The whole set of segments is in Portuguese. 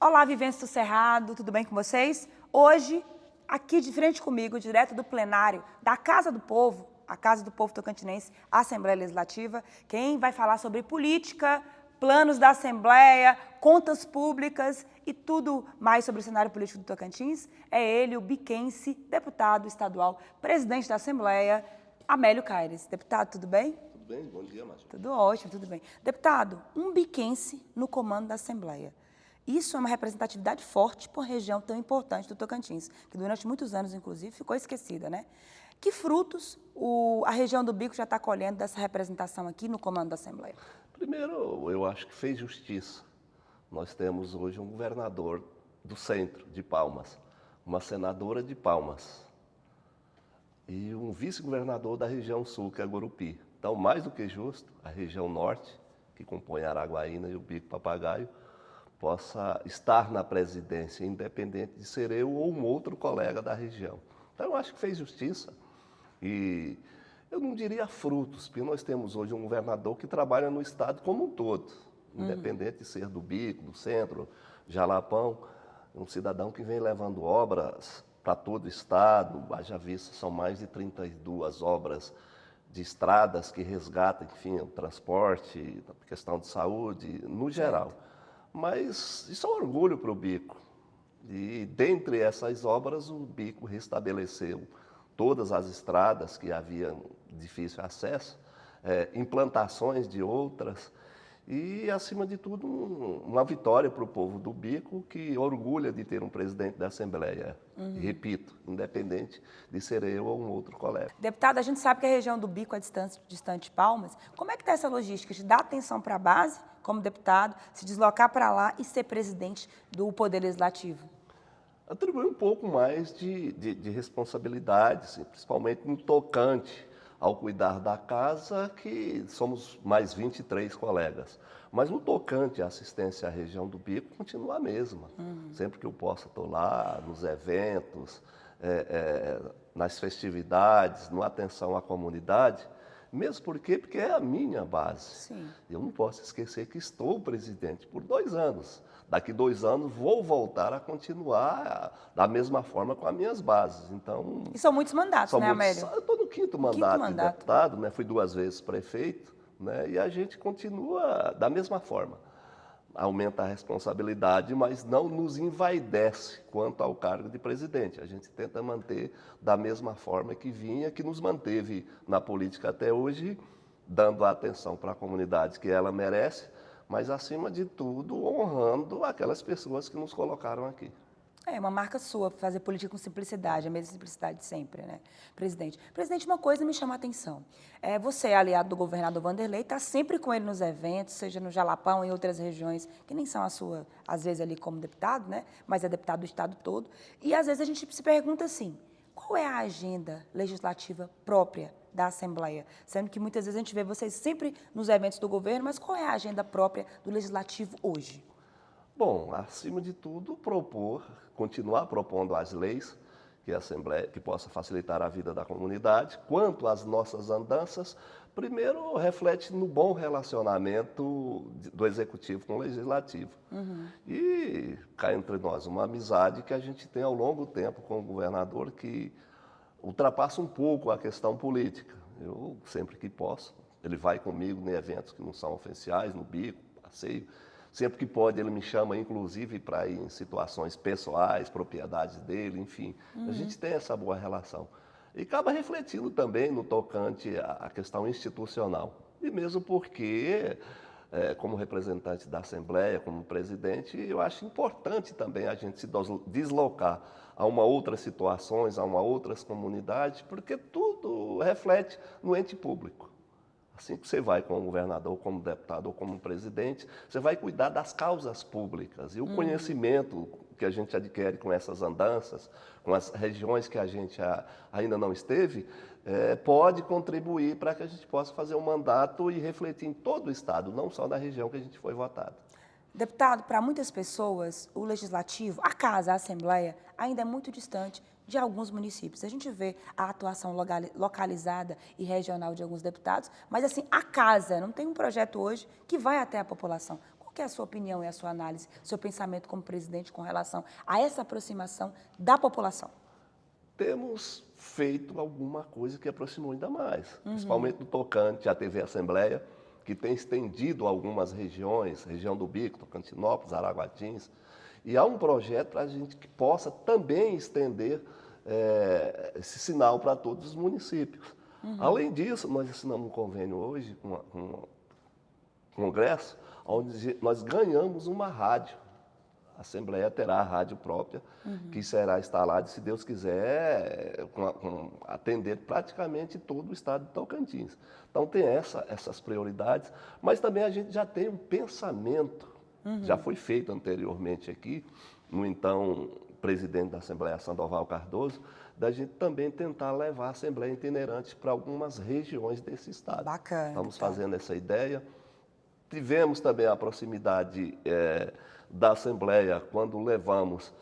Olá, viventes do Cerrado, tudo bem com vocês? Hoje, aqui de frente comigo, direto do plenário da Casa do Povo, a Casa do Povo Tocantinense, Assembleia Legislativa, quem vai falar sobre política, planos da Assembleia, contas públicas e tudo mais sobre o cenário político do Tocantins, é ele, o biquense, deputado estadual, presidente da Assembleia, Amélio Caires. Deputado, tudo bem? Tudo bem? Bom dia, Márcio. Tudo ótimo, tudo bem. Deputado, um biquense no comando da Assembleia. Isso é uma representatividade forte para uma região tão importante do Tocantins, que durante muitos anos, inclusive, ficou esquecida, né? Que frutos a região do Bico já está colhendo dessa representação aqui no comando da Assembleia? Primeiro, eu acho que fez justiça. Nós temos hoje um governador do centro, de Palmas, uma senadora de Palmas e um vice-governador da região sul, que é Gurupi. Então, mais do que justo, a região norte, que compõe Araguaína e o Bico Papagaio, possa estar na presidência, independente de ser eu ou um outro colega da região. Então, eu acho que fez justiça. E eu não diria frutos, porque nós temos hoje um governador que trabalha no estado como um todo, independente de ser do Bico, do centro, Jalapão, um cidadão que vem levando obras para todo o estado, haja vista, são mais de 32 obras de estradas que resgatam, enfim, o transporte, a questão de saúde, no geral. Mas isso é um orgulho para o Bico. E dentre essas obras, o Bico restabeleceu todas as estradas que haviam difícil acesso, implantações de outras e, acima de tudo, uma vitória para o povo do Bico, que orgulha de ter um presidente da Assembleia. E, repito, independente de ser eu ou um outro colega. Deputado, a gente sabe que a região do Bico é distante de Palmas. Como é que está essa logística de dar atenção para a base, como deputado, se deslocar para lá e ser presidente do Poder Legislativo? Atribui um pouco mais de responsabilidade, assim, principalmente no tocante ao cuidar da casa, que somos mais 23 colegas. Mas no tocante à assistência à região do Bico, continua a mesma. Sempre que eu possa, estou lá, nos eventos, nas festividades, na atenção à comunidade, mesmo porque é a minha base. Sim. Eu não posso esquecer que estou presidente por 2 anos. Daqui 2 anos vou voltar a continuar da mesma forma com as minhas bases. Então, E são muitos mandatos, né, Amélio? eu estou no quinto mandato de deputado, né? Fui 2 vezes prefeito, né? E a gente continua da mesma forma. Aumenta a responsabilidade, mas não nos envaidece quanto ao cargo de presidente. A gente tenta manter da mesma forma que vinha, que nos manteve na política até hoje, dando a atenção para a comunidade que ela merece, mas, acima de tudo, honrando aquelas pessoas que nos colocaram aqui. É uma marca sua, fazer política com simplicidade, a mesma simplicidade sempre, né, presidente? Presidente, uma coisa me chama a atenção. Você é aliado do governador Wanderlei, está sempre com ele nos eventos, seja no Jalapão, em outras regiões, que nem são a sua, às vezes, ali como deputado, né, mas é deputado do estado todo. E, às vezes, a gente se pergunta assim, qual é a agenda legislativa própria da Assembleia? Sendo que, muitas vezes, a gente vê vocês sempre nos eventos do governo, mas qual é a agenda própria do Legislativo hoje? Bom, acima de tudo, continuar propondo as leis que a Assembleia, que possa facilitar a vida da comunidade. Quanto às nossas andanças, primeiro reflete no bom relacionamento do Executivo com o Legislativo. E cá entre nós, uma amizade que a gente tem ao longo do tempo com o governador que ultrapassa um pouco a questão política. Eu, sempre que posso, ele vai comigo em eventos que não são oficiais, no Bico, passeio. Sempre que pode, ele me chama, inclusive, para ir em situações pessoais, propriedades dele, enfim. A gente tem essa boa relação. E acaba refletindo também no tocante à questão institucional. E mesmo porque, como representante da Assembleia, como presidente, eu acho importante também a gente se deslocar a uma outras situações, a uma outras comunidades, porque tudo reflete no ente público. Assim que você vai como governador, como deputado ou como presidente, você vai cuidar das causas públicas. E o conhecimento que a gente adquire com essas andanças, com as regiões que a gente ainda não esteve, pode contribuir para que a gente possa fazer um mandato e refletir em todo o estado, não só na região que a gente foi votado. Deputado, para muitas pessoas, o Legislativo, a Casa, a Assembleia, ainda é muito distante de alguns municípios. A gente vê a atuação localizada e regional de alguns deputados, mas, assim, a Casa não tem um projeto hoje que vai até a população. Qual que é a sua opinião e a sua análise, seu pensamento como presidente com relação a essa aproximação da população? Temos feito alguma coisa que aproximou ainda mais, principalmente no tocante à TV Assembleia, que tem estendido algumas regiões, região do Bico, Tocantinópolis, Araguatins, e há um projeto para a gente que possa também estender esse sinal para todos os municípios. Além disso, nós assinamos um convênio hoje com o Congresso, onde nós ganhamos uma rádio. A Assembleia terá a rádio própria, que será instalada, se Deus quiser, atender praticamente todo o estado de Tocantins. Então, tem essas prioridades, mas também a gente já tem um pensamento, já foi feito anteriormente aqui, no então presidente da Assembleia, Sandoval Cardoso, da gente também tentar levar a Assembleia itinerante para algumas regiões desse estado. Bacana. Estamos fazendo essa ideia. Tivemos também a proximidade da Assembleia quando levamos,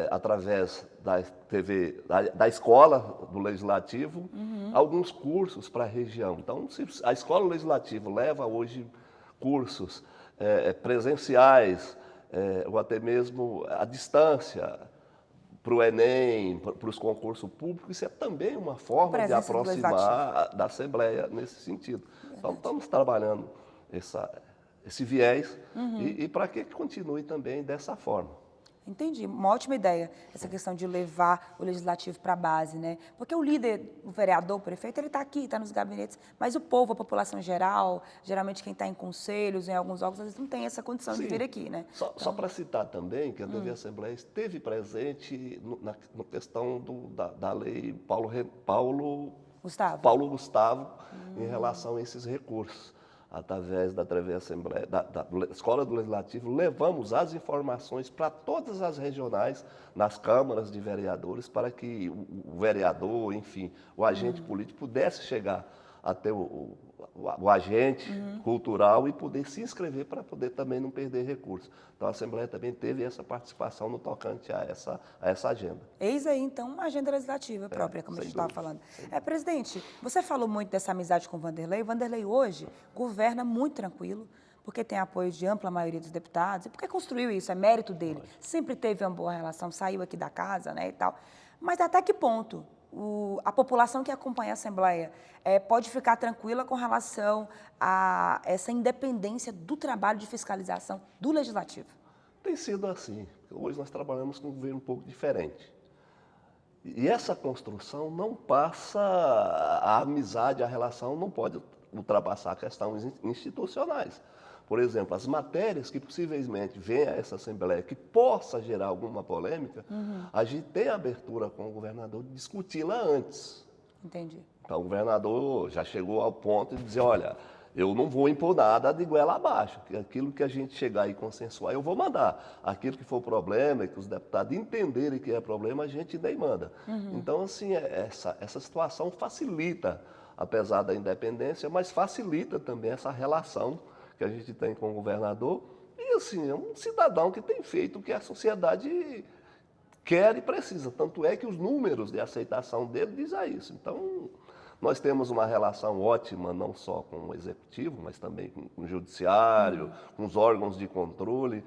através da TV, da escola do Legislativo, alguns cursos para a região. Então, se a escola do Legislativo leva hoje cursos presenciais, ou até mesmo à distância, para o Enem, para os concursos públicos, isso é também uma forma de aproximar da Assembleia nesse sentido. Então, estamos trabalhando esse viés e para que continue também dessa forma. Entendi, uma ótima ideia, essa questão de levar o legislativo para a base, né? Porque o líder, o vereador, o prefeito, ele está aqui, está nos gabinetes, mas o povo, a população geral, geralmente quem está em conselhos, em alguns órgãos, às vezes não tem essa condição de vir aqui, né? Só para citar também que a TV Assembleia esteve presente na questão da lei Paulo Gustavo em relação a esses recursos. Através da TV Assembleia, da Escola do Legislativo, levamos as informações para todas as regionais, nas câmaras de vereadores, para que o vereador, enfim, o agente político pudesse chegar até o agente cultural e poder se inscrever para poder também não perder recursos. Então, a Assembleia também teve essa participação no tocante a essa agenda. Eis aí, então, uma agenda legislativa própria, como a gente estava falando. Presidente, você falou muito dessa amizade com o Vanderlei. O Vanderlei hoje governa muito tranquilo, porque tem apoio de ampla maioria dos deputados, e porque construiu isso, é mérito dele. Sempre teve uma boa relação, saiu aqui da casa, né, e tal. Mas até que ponto a população que acompanha a Assembleia pode ficar tranquila com relação a essa independência do trabalho de fiscalização do Legislativo? Tem sido assim. Hoje nós trabalhamos com um governo um pouco diferente. E essa construção não passa, a amizade, a relação não pode ultrapassar questões institucionais. Por exemplo, as matérias que possivelmente venham a essa Assembleia que possa gerar alguma polêmica, a gente tem a abertura com o governador de discuti-la antes. Entendi. Então, o governador já chegou ao ponto de dizer, olha, eu não vou impor nada de goela abaixo, que aquilo que a gente chegar e consensuar, eu vou mandar. Aquilo que for problema e que os deputados entenderem que é problema, a gente nem manda. Então, assim, essa situação facilita, apesar da independência, mas facilita também essa relação que a gente tem com o governador. E, assim, é um cidadão que tem feito o que a sociedade quer e precisa. Tanto é que os números de aceitação dele dizem isso. Então, nós temos uma relação ótima, não só com o Executivo, mas também com o Judiciário, com os órgãos de controle.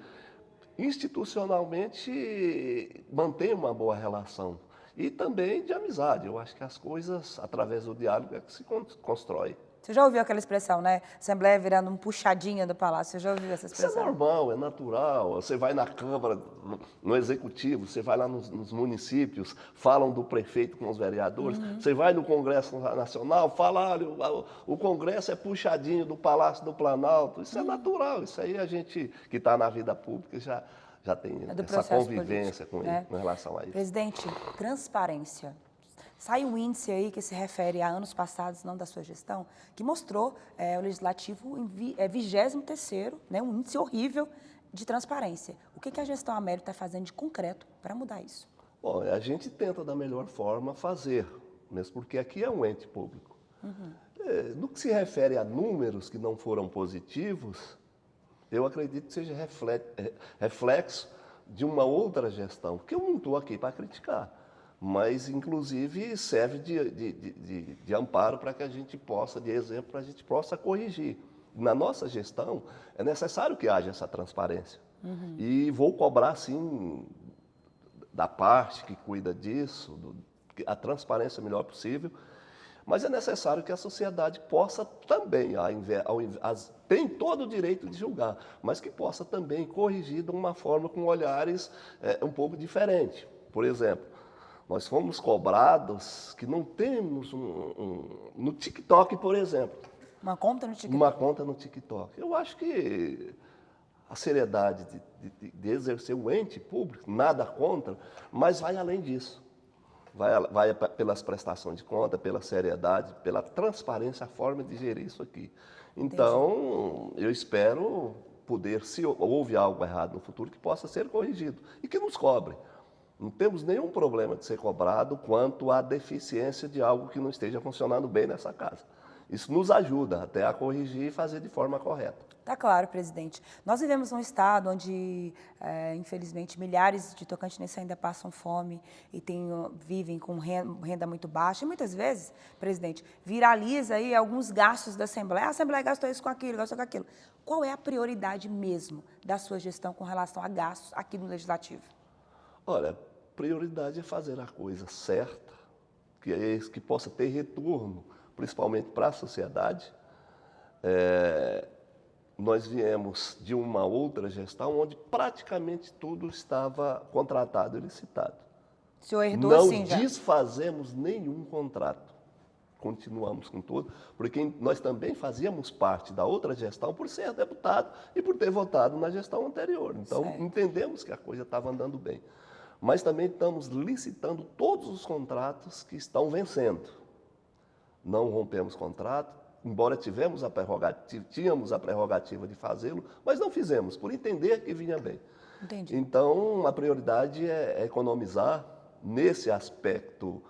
Institucionalmente, mantém uma boa relação. E também de amizade. Eu acho que as coisas, através do diálogo, é que se constrói. Você já ouviu aquela expressão, né? Assembleia virando um puxadinha do palácio. Você já ouviu essa expressão? Isso é normal, é natural. Você vai na Câmara, no Executivo, você vai lá nos municípios, falam do prefeito com os vereadores. Você vai no Congresso Nacional, fala, olha, o Congresso é puxadinho do Palácio do Planalto. Isso é natural. Isso aí a gente que está na vida pública já tem essa convivência com ele, em relação a isso. Presidente, transparência. Sai um índice aí que se refere a anos passados, não da sua gestão, que mostrou o Legislativo em 23º, né, um índice horrível de transparência. O que a gestão Américo está fazendo de concreto para mudar isso? Bom, a gente tenta da melhor forma fazer, mesmo porque aqui é um ente público. No que se refere a números que não foram positivos, eu acredito que seja reflexo de uma outra gestão, que eu não estou aqui para criticar. Mas, inclusive, serve de amparo para que a gente possa, de exemplo, para a gente possa corrigir. na nossa gestão, é necessário que haja essa transparência. E vou cobrar, sim, da parte que cuida disso, a transparência melhor possível, mas é necessário que a sociedade possa também, tem todo o direito de julgar, mas que possa também corrigir de uma forma com olhares um pouco diferentes. Por exemplo, nós fomos cobrados que não temos no TikTok, por exemplo. Uma conta no TikTok? Uma conta no TikTok. Eu acho que a seriedade de exercer o ente público, nada contra, mas vai além disso. Vai pelas prestações de conta, pela seriedade, pela transparência, a forma de gerir isso aqui. Então, eu espero poder, se houve algo errado no futuro, que possa ser corrigido e que nos cobre. Não temos nenhum problema de ser cobrado quanto à deficiência de algo que não esteja funcionando bem nessa casa. Isso nos ajuda até a corrigir e fazer de forma correta. Tá claro, presidente. Nós vivemos num estado onde, infelizmente, milhares de tocantinenses ainda passam fome e vivem com renda muito baixa. E muitas vezes, presidente, viraliza aí alguns gastos da Assembleia. A Assembleia gastou isso com aquilo, gastou com aquilo. Qual é a prioridade mesmo da sua gestão com relação a gastos aqui no Legislativo? Olha, prioridade é fazer a coisa certa, que possa ter retorno, principalmente para a sociedade. Nós viemos de uma outra gestão onde praticamente tudo estava contratado e licitado. O senhor herdou Não assim já? desfazemos nenhum contrato. Continuamos com tudo, porque nós também fazíamos parte da outra gestão por ser deputado e por ter votado na gestão anterior. Então, entendemos que a coisa estava andando bem. Mas também estamos licitando todos os contratos que estão vencendo. Não rompemos contrato, embora tínhamos a prerrogativa de fazê-lo, mas não fizemos, por entender que vinha bem. Entendi. Então, a prioridade é economizar. Nesse aspecto,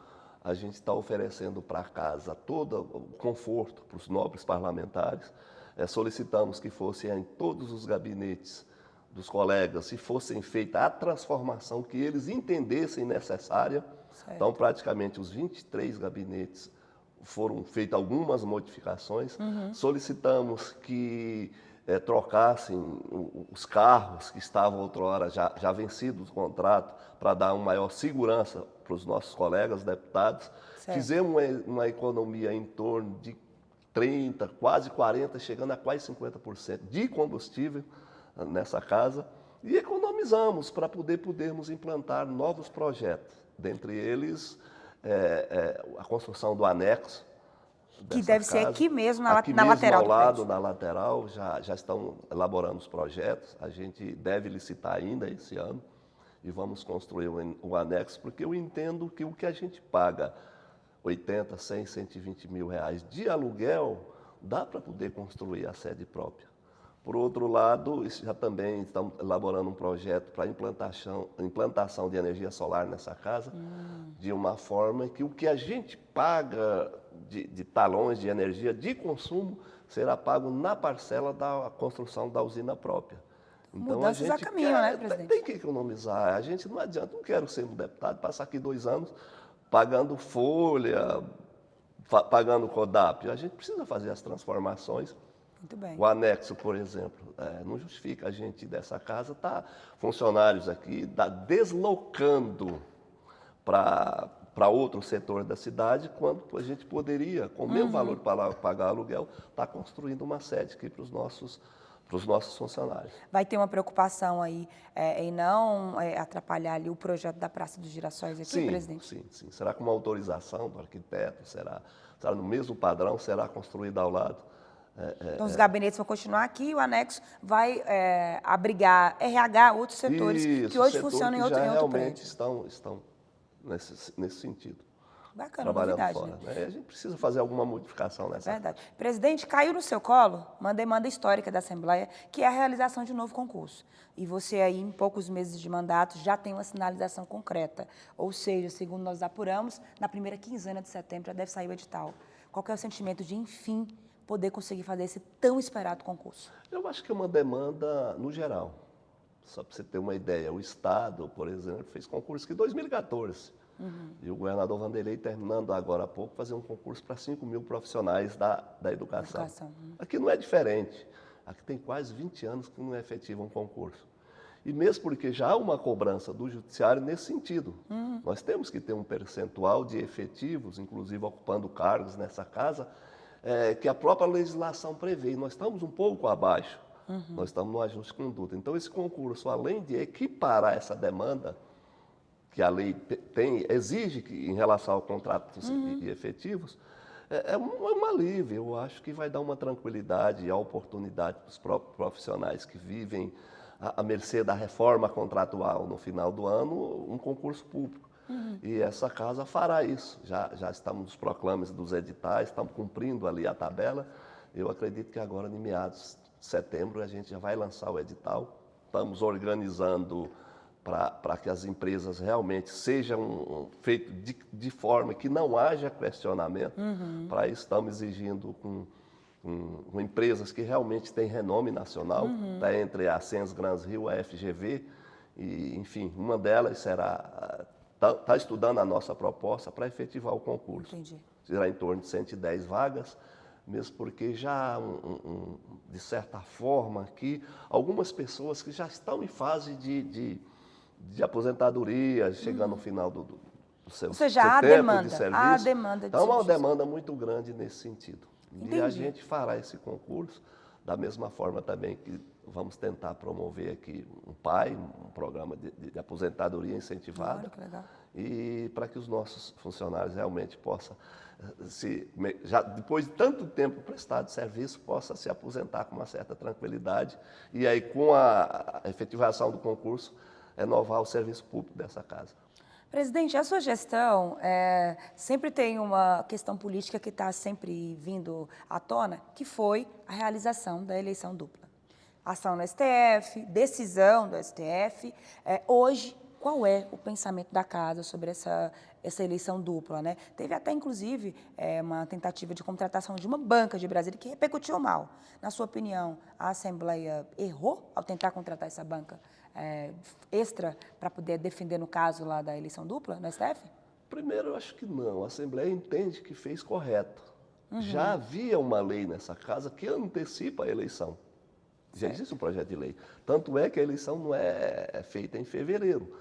a gente está oferecendo para casa todo o conforto para os nobres parlamentares. Solicitamos que fossem em todos os gabinetes dos colegas, se fossem feita a transformação que eles entendessem necessária. Certo. Então, praticamente os 23 gabinetes foram feitas algumas modificações. Solicitamos que trocassem os carros que estavam outrora já vencidos o contrato, para dar uma maior segurança para os nossos colegas deputados. Certo. Fizemos uma economia em torno de 30%, quase 40%, chegando a quase 50% de combustível nessa casa. E economizamos para podermos implantar novos projetos, dentre eles a construção do anexo. Que deve ser aqui mesmo, na aqui mesmo lateral ao do lado, prédio. na lateral, já estão elaborando os projetos. A gente deve licitar ainda esse ano e vamos construir o anexo, porque eu entendo que o que a gente paga, 80, 100, 120 mil reais de aluguel, dá para poder construir a sede própria. Por outro lado, já também estamos elaborando um projeto para implantação de energia solar nessa casa, de uma forma que o que a gente paga de talões de energia de consumo será pago na parcela da construção da usina própria. Então, Mudanças a caminho, né, presidente? Tem que economizar. A gente não adianta, não quero ser um deputado, passar aqui 2 anos pagando folha, pagando CODAP. A gente precisa fazer as transformações. Muito bem. O anexo, por exemplo, não justifica a gente dessa casa funcionários aqui, deslocando para outro setor da cidade, quando a gente poderia, com o mesmo valor para pagar aluguel, estar construindo uma sede aqui para os nossos funcionários. Vai ter uma preocupação aí em não atrapalhar ali o projeto da Praça dos Girassóis aqui, presidente? Sim. Será com uma autorização do arquiteto, será no mesmo padrão, será construído ao lado. Então, os gabinetes vão continuar aqui e o anexo vai abrigar RH, outros setores que hoje funcionam em outro prédio. Realmente estão nesse sentido. Bacana, trabalhando novidade, fora. né? A gente precisa fazer alguma modificação nessa. Verdade. Presidente, caiu no seu colo uma demanda histórica da Assembleia, que é a realização de um novo concurso. E você aí, em poucos meses de mandato, já tem uma sinalização concreta. Ou seja, segundo nós apuramos, na primeira quinzena de setembro já deve sair o edital. Qual que é o sentimento de, enfim, poder conseguir fazer esse tão esperado concurso? Eu acho que é uma demanda no geral. Só para você ter uma ideia, o Estado, por exemplo, fez concurso aqui em 2014. E o governador Vanderlei, terminando agora há pouco, fazer um concurso para 5 mil profissionais da educação. Aqui não é diferente. Aqui tem quase 20 anos que não é efetivo um concurso. E mesmo porque já há uma cobrança do judiciário nesse sentido. Nós temos que ter um percentual de efetivos, inclusive ocupando cargos nessa casa, que a própria legislação prevê. E nós estamos um pouco abaixo. Nós estamos no ajuste de conduta. Então, esse concurso, além de equiparar essa demanda que a lei exige em relação ao contratos e efetivos, é um alívio. Eu acho que vai dar uma tranquilidade e a oportunidade para os próprios profissionais que vivem à mercê da reforma contratual no final do ano, um concurso público. E essa casa fará isso. Já estamos nos proclames dos editais, estamos cumprindo ali a tabela. Eu acredito que agora, em meados de setembro, a gente já vai lançar o edital. Estamos organizando para que as empresas realmente sejam feitas de forma que não haja questionamento. Para isso, estamos exigindo com empresas que realmente têm renome nacional, tá entre a Sens Grans Rio, a FGV, e, enfim, uma delas está estudando a nossa proposta para efetivar o concurso. Entendi. Será em torno de 110 vagas, mesmo porque já, de certa forma, que algumas pessoas que já estão em fase de aposentadoria, chegando no final do seu tempo de serviço. Há demanda de então, uma serviço. demanda muito grande nesse sentido. Entendi. E a gente fará esse concurso da mesma forma também que vamos tentar promover aqui um programa de aposentadoria incentivada. Claro, que legal. E para que os nossos funcionários realmente possam, já depois de tanto tempo prestado serviço, possa se aposentar com uma certa tranquilidade e aí com a efetivação do concurso, renovar o serviço público dessa casa. Presidente, a sua gestão sempre tem uma questão política que está sempre vindo à tona, que foi a realização da eleição dupla. Ação no STF, decisão do STF. Hoje, qual é o pensamento da casa sobre essa eleição dupla, né? Teve até, inclusive, uma tentativa de contratação de uma banca de Brasília que repercutiu mal. Na sua opinião, a Assembleia errou ao tentar contratar essa banca extra para poder defender, no caso lá da eleição dupla no STF? Primeiro, eu acho que não. A Assembleia entende que fez correto. Já havia uma lei nessa casa que antecipa a eleição. Já existe um projeto de lei. Tanto é que a eleição não é feita em fevereiro.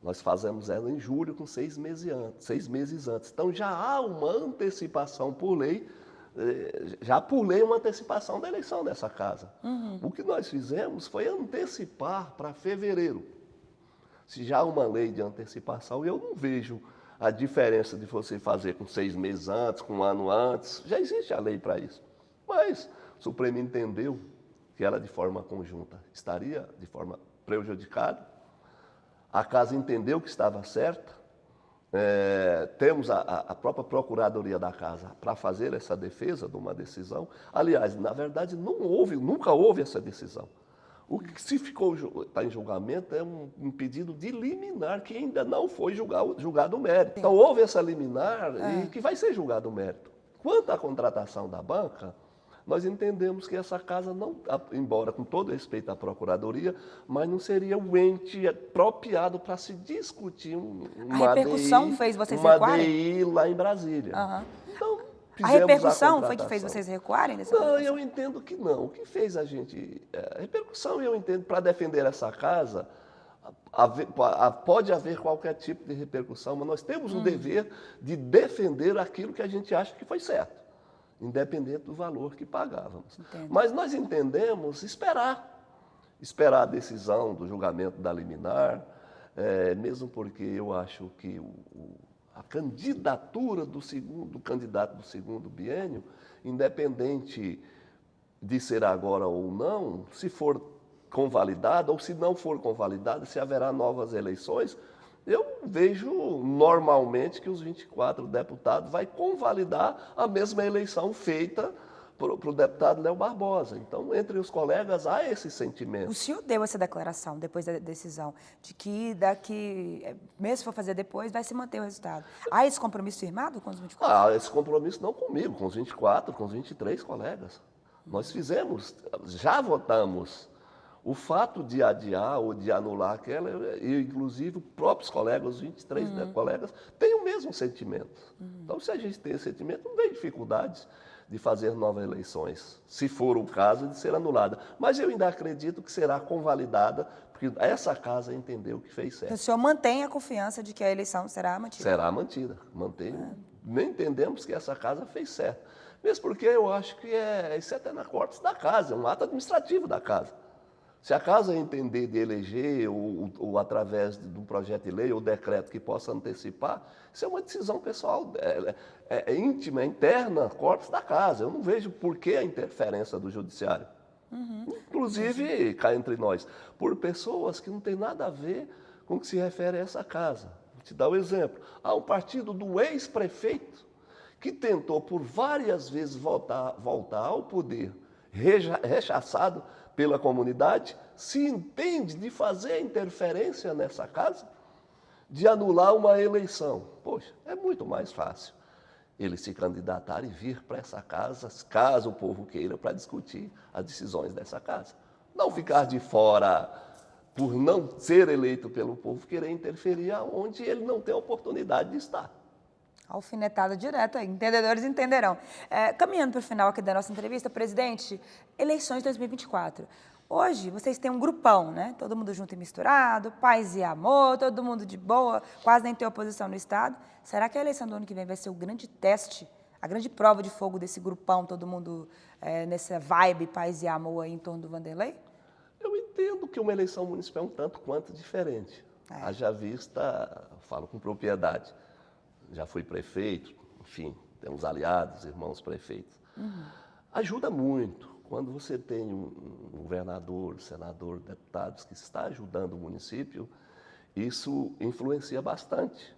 Nós fazemos ela em julho, com 6 meses antes. Então, já há uma antecipação por lei, uma antecipação da eleição dessa casa. O que nós fizemos foi antecipar para fevereiro. Se já há uma lei de antecipação, eu não vejo a diferença de você fazer com 6 meses antes, com 1 ano antes. Já existe a lei para isso. Mas o Supremo entendeu que ela, de forma conjunta, estaria de forma prejudicada. A casa entendeu que estava certa. Temos a própria Procuradoria da Casa para fazer essa defesa de uma decisão. Aliás, na verdade, nunca houve essa decisão. O que se está em julgamento é um pedido de liminar que ainda não foi julgado o mérito. Então, houve essa liminar e que vai ser julgado o mérito. Quanto à contratação da banca, nós entendemos que essa casa não, embora com todo respeito à Procuradoria, mas não seria o ente apropriado para se discutir uma A repercussão fez vocês uma recuarem? ADI lá em Brasília. Então, A repercussão foi que fez vocês recuarem? Não, eu entendo que não. O que fez a gente... A repercussão, eu entendo, para defender essa casa, pode haver qualquer tipo de repercussão, mas nós temos o dever de defender aquilo que a gente acha que foi certo, independente do valor que pagávamos. Entendo. Mas nós entendemos esperar a decisão do julgamento da liminar, mesmo porque eu acho que a candidatura do candidato do segundo biênio, independente de ser agora ou não, se for convalidada ou se não for convalidada, se haverá novas eleições, eu vejo normalmente que os 24 deputados vai convalidar a mesma eleição feita para o deputado Léo Barbosa. Então, entre os colegas, há esse sentimento. O senhor deu essa declaração, depois da decisão, de que daqui, mesmo se for fazer depois, vai se manter o resultado. Há esse compromisso firmado com os 24? Esse compromisso não comigo, com os 24, com os 23 colegas. Nós já votamos O fato de adiar ou de anular aquela, inclusive os próprios colegas, os 23 colegas, têm o mesmo sentimento. Então, se a gente tem esse sentimento, não tem dificuldades de fazer novas eleições, se for o caso de ser anulada. Mas eu ainda acredito que será convalidada, porque essa casa entendeu que fez certo. Então, o senhor mantém a confiança de que a eleição será mantida? Será mantida, mantenho. Nem entendemos que essa casa fez certo. Mesmo porque eu acho que isso é até na corte da casa, é um ato administrativo da casa. Se a casa entender de eleger ou através de um projeto de lei ou decreto que possa antecipar, isso é uma decisão pessoal, íntima, interna, corpus da casa. Eu não vejo por que a interferência do judiciário. Inclusive, cá entre nós, por pessoas que não têm nada a ver com o que se refere a essa casa. Vou te dar um exemplo. Há um partido do ex-prefeito que tentou por várias vezes voltar ao poder, rechaçado pela comunidade, se entende de fazer interferência nessa casa, de anular uma eleição. Poxa, é muito mais fácil ele se candidatar e vir para essa casa, caso o povo queira, para discutir as decisões dessa casa. Não ficar de fora por não ser eleito pelo povo, querer interferir aonde ele não tem oportunidade de estar. Alfinetada direta, entendedores entenderão. Caminhando para o final aqui da nossa entrevista, presidente, eleições 2024. Hoje, vocês têm um grupão, né? Todo mundo junto e misturado, paz e amor, todo mundo de boa, quase nem tem oposição no Estado. Será que a eleição do ano que vem vai ser o grande teste, a grande prova de fogo desse grupão, todo mundo nessa vibe paz e amor aí em torno do Vanderlei? Eu entendo que uma eleição municipal é um tanto quanto diferente. Haja vista, falo com propriedade, já fui prefeito, enfim, temos aliados, irmãos prefeitos. Ajuda muito quando você tem um governador, senador, deputados que está ajudando o município, isso influencia bastante,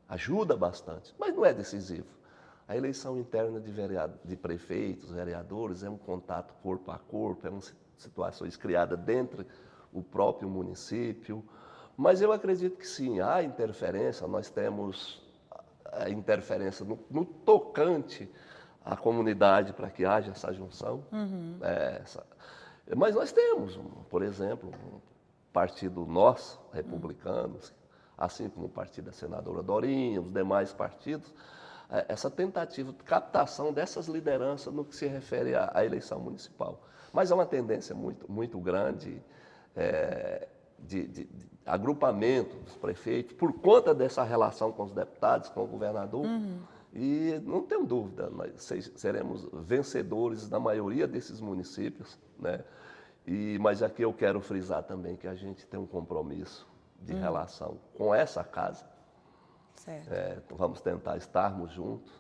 ajuda bastante, mas não é decisivo. A eleição interna de prefeitos, vereadores, é um contato corpo a corpo, situações criadas dentro do próprio município, mas eu acredito que sim, há interferência, nós temos a interferência no tocante à comunidade para que haja essa junção. Mas nós temos, por exemplo, um partido nosso, republicanos, assim como o partido da senadora Dorinha, os demais partidos, essa tentativa de captação dessas lideranças no que se refere à eleição municipal. Mas é uma tendência muito grande de agrupamento dos prefeitos, por conta dessa relação com os deputados, com o governador. E não tenho dúvida, nós seremos vencedores na maioria desses municípios, né? Mas aqui eu quero frisar também que a gente tem um compromisso de relação com essa casa. Certo. Vamos tentar estarmos juntos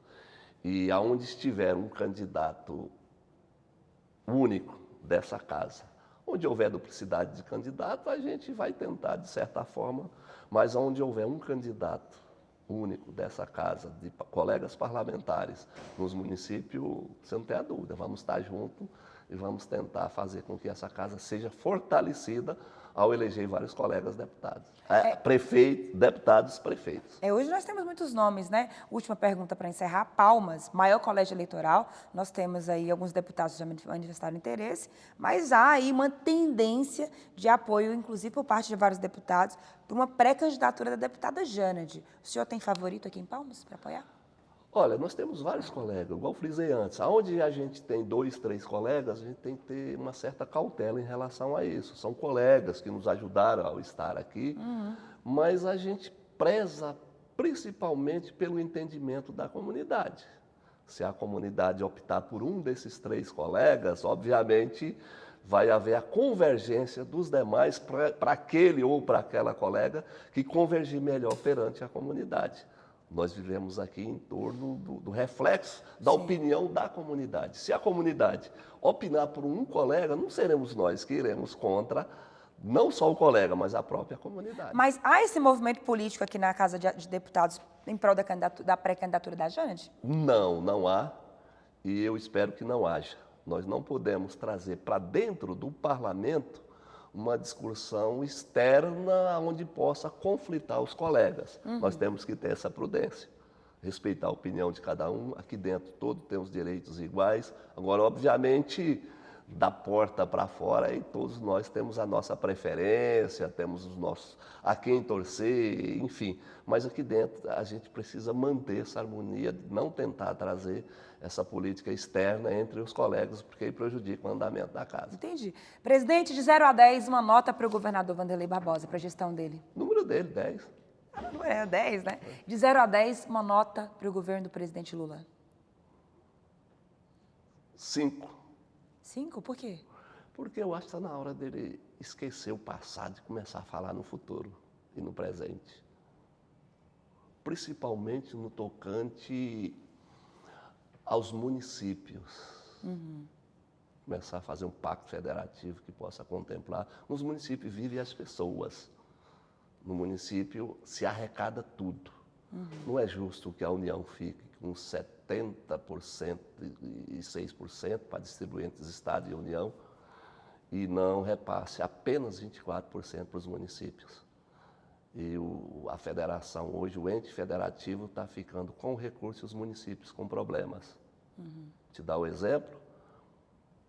e aonde estiver um candidato único dessa casa, onde houver duplicidade de candidato, a gente vai tentar, de certa forma, mas onde houver um candidato único dessa casa, de colegas parlamentares nos municípios, você não tem a dúvida, vamos estar juntos e vamos tentar fazer com que essa casa seja fortalecida ao eleger vários colegas deputados. Prefeitos, deputados, prefeitos. Hoje nós temos muitos nomes, né? Última pergunta para encerrar. Palmas, maior colégio eleitoral. Nós temos aí alguns deputados que já manifestaram interesse, mas há aí uma tendência de apoio, inclusive por parte de vários deputados, para uma pré-candidatura da deputada Jânade. O senhor tem favorito aqui em Palmas para apoiar? Olha, nós temos vários colegas, igual frisei antes. Onde a gente tem 2, 3 colegas, a gente tem que ter uma certa cautela em relação a isso. São colegas que nos ajudaram ao estar aqui, mas a gente preza principalmente pelo entendimento da comunidade. Se a comunidade optar por um desses 3 colegas, obviamente vai haver a convergência dos demais para aquele ou para aquela colega que convergir melhor perante a comunidade. Nós vivemos aqui em torno do reflexo da opinião da comunidade. Se a comunidade opinar por um colega, não seremos nós que iremos contra, não só o colega, mas a própria comunidade. Mas há esse movimento político aqui na Casa de Deputados em prol da pré-candidatura da Jânade? Não há, e eu espero que não haja. Nós não podemos trazer para dentro do parlamento uma discussão externa onde possa conflitar os colegas. Nós temos que ter essa prudência, respeitar a opinião de cada um. Aqui dentro todos temos direitos iguais. Agora, obviamente, da porta para fora, e todos nós temos a nossa preferência, temos os nossos a quem torcer, enfim. Mas aqui dentro a gente precisa manter essa harmonia, não tentar trazer essa política externa entre os colegas, porque aí prejudica o andamento da casa. Entendi. Presidente, de 0 a 10, uma nota para o governador Wanderley Barbosa, para a gestão dele. O número dele, 10. Não é 10, né? De 0 a 10, uma nota para o governo do presidente Lula. 5. 5? Por quê? Porque eu acho que está na hora dele esquecer o passado e começar a falar no futuro e no presente. Principalmente no tocante aos municípios. Começar a fazer um pacto federativo que possa contemplar. Nos municípios vivem as pessoas. No município se arrecada tudo. Não é justo que a União fique com 70% e 6% para distribuir entre os estados e a União e não repasse apenas 24% para os municípios. E a federação hoje, o ente federativo, está ficando com recursos e os municípios com problemas. Te dar o exemplo,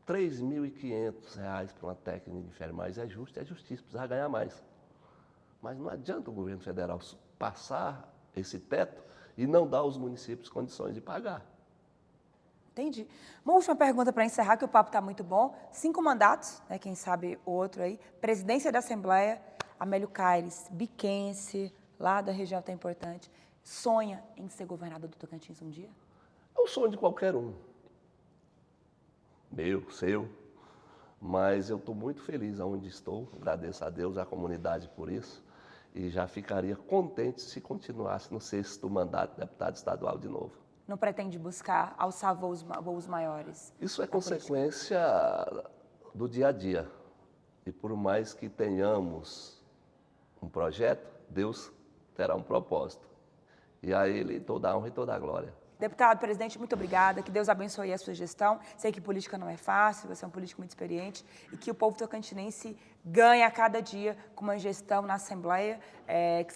R$ 3.500 para uma técnica de enfermagem é justo, é justiça, precisa ganhar mais. Mas não adianta o governo federal passar esse teto e não dar aos municípios condições de pagar. Entendi. Uma última pergunta para encerrar, que o papo está muito bom. 5 mandatos, né, quem sabe o outro aí. Presidência da Assembleia, Amélio Caires, biquense, lá da região tão importante, sonha em ser governador do Tocantins um dia? É o sonho de qualquer um. Meu, seu. Mas eu estou muito feliz aonde estou, agradeço a Deus, à comunidade por isso, e já ficaria contente se continuasse no 6º mandato de deputado estadual de novo. Não pretende buscar alçar voos maiores? Isso é consequência do dia a dia. E por mais que tenhamos um projeto, Deus terá um propósito. E a Ele toda a honra e toda a glória. Deputado, presidente, muito obrigada. Que Deus abençoe a sua gestão. Sei que política não é fácil, você é um político muito experiente e que o povo tocantinense ganhe a cada dia com uma gestão na Assembleia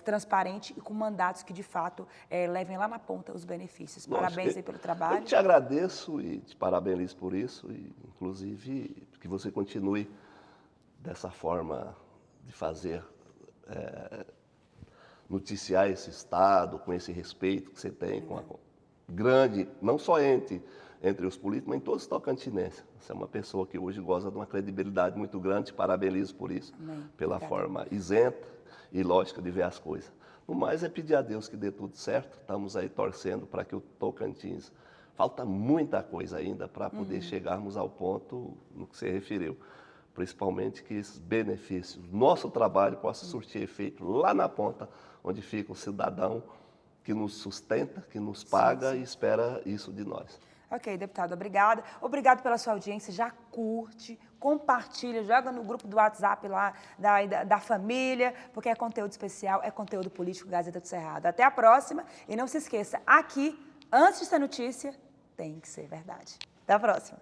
transparente e com mandatos que, de fato, levem lá na ponta os benefícios. Parabéns aí pelo trabalho. Eu te agradeço e te parabenizo por isso, e, inclusive, que você continue dessa forma de fazer, noticiar esse Estado, com esse respeito que você tem com a grande, não só entre os políticos, mas em todos os tocantinenses. Você é uma pessoa que hoje goza de uma credibilidade muito grande, te parabenizo por isso, pela forma isenta e lógica de ver as coisas. No mais é pedir a Deus que dê tudo certo, estamos aí torcendo para que o Tocantins, falta muita coisa ainda para poder chegarmos ao ponto no que você referiu, principalmente que esses benefícios, nosso trabalho possa surtir efeito lá na ponta, onde fica o cidadão que nos sustenta, que nos paga e espera isso de nós. Ok, deputado, obrigada. Obrigado pela sua audiência. Já curte, compartilha, joga no grupo do WhatsApp lá da família, porque é conteúdo especial, é conteúdo político, Gazeta do Cerrado. Até a próxima e não se esqueça, aqui, antes de ser notícia, tem que ser verdade. Até a próxima.